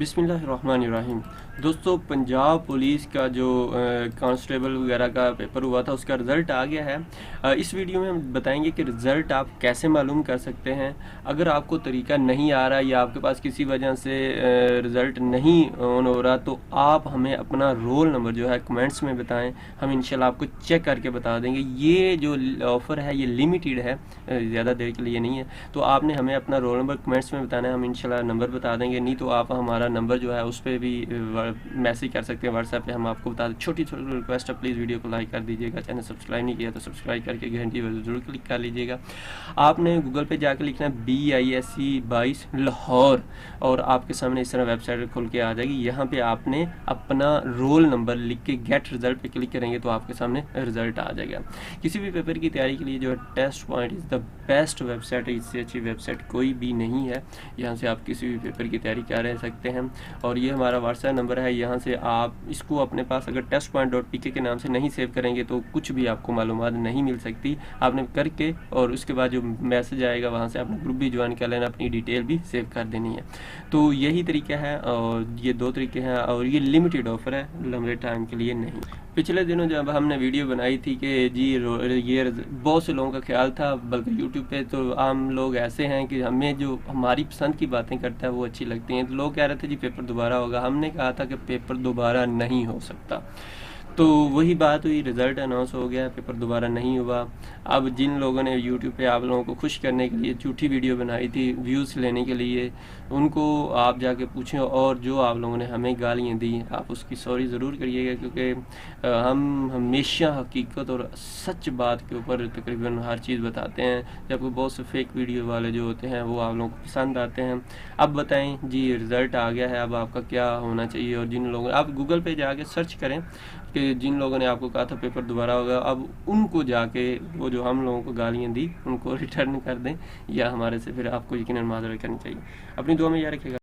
बिस्मिल्लाहिर्रहमानिर्रहीम। दोस्तों, पंजाब पुलिस का जो कांस्टेबल वगैरह का पेपर हुआ था उसका रिज़ल्ट आ गया है। इस वीडियो में हम बताएंगे कि रिज़ल्ट आप कैसे मालूम कर सकते हैं। अगर आपको तरीका नहीं आ रहा या आपके पास किसी वजह से रिज़ल्ट नहीं ऑन हो रहा तो आप हमें अपना रोल नंबर जो है कमेंट्स में बताएं। हम इंशाल्लाह आपको चेक करके बता देंगे। ये जो ऑफ़र है ये लिमिटेड है, ज़्यादा देर के लिए नहीं है। तो आपने हमें अपना रोल नंबर कमेंट्स में बताना है, हम इंशाल्लाह नंबर बता देंगे। नहीं तो आप हमारा नंबर जो है उस पर भी मैसेज कर सकते हैं व्हाट्सएप पे, हम आपको बता दें। छोटी छोटी रिक्वेस्ट है, प्लीज़ वीडियो को लाइक कर दीजिएगा। चैनल सब्सक्राइब नहीं किया तो सब्सक्राइब करके घंटी पर जरूर क्लिक कर लीजिएगा। आपने गूगल पे जाकर लिखना है BISC 22 लाहौर और आपके सामने इस तरह वेबसाइट खुल के आ जाएगी। यहाँ पे आपने अपना रोल नंबर लिख के गेट रिजल्ट पे क्लिक करेंगे तो आपके सामने रिजल्ट आ जाएगा। किसी भी पेपर की तैयारी के लिए जो है test point is the best website है। इससे अच्छी वेबसाइट कोई भी नहीं है। यहाँ से आप किसी भी पेपर की तैयारी कर सकते हैं। और ये हमारा व्हाट्सएप नंबर है। यहाँ से आप इसको अपने पास अगर testpoint.pk के नाम से नहीं सेव करेंगे तो कुछ भी आपको मालूमात नहीं मिल सकती। आपने करके और उसके बाद जो मैसेज आएगा वहाँ से आपने ग्रुप भी ज्वाइन कर लेना, अपनी डिटेल भी सेव कर देनी है। तो यही तरीका है और ये दो तरीके हैं और ये लिमिटेड ऑफर है, लंबे टाइम के लिए नहीं। पिछले दिनों जब हमने वीडियो बनाई थी कि जी ये बहुत से लोगों का ख्याल था, बल्कि यूट्यूब पे तो आम लोग ऐसे हैं कि हमें जो हमारी पसंद की बातें करता है वो अच्छी लगती हैं। तो लोग कह रहे थे जी पेपर दोबारा होगा। हमने कहा था कि पेपर दोबारा नहीं हो सकता। तो वही बात हुई, रिज़ल्ट अनाउंस हो गया, पेपर दोबारा नहीं हुआ। अब जिन लोगों ने यूट्यूब पे आप लोगों को खुश करने के लिए झूठी वीडियो बनाई थी, व्यूज़ लेने के लिए, उनको आप जाके पूछें। और जो आप लोगों ने हमें गालियाँ दी आप उसकी सॉरी ज़रूर करिएगा, क्योंकि हम हमेशा हकीकत और सच बात के ऊपर तकरीबन हर चीज़ बताते हैं। जबकि बहुत से फेक वीडियो वाले जो होते हैं वो आप लोगों को पसंद आते हैं। अब बताएं जी रिज़ल्ट आ गया है, अब आपका क्या होना चाहिए। और जिन लोगों आप गूगल पे जाके सर्च करें कि जिन लोगों ने आपको कहा था पेपर दोबारा होगा, अब उनको जाके वो जो हम लोगों को गालियाँ दी उनको रिटर्न कर दें, या हमारे से फिर आपको यकीनन माजरत करनी चाहिए। अपनी दुआ में याद रखिएगा।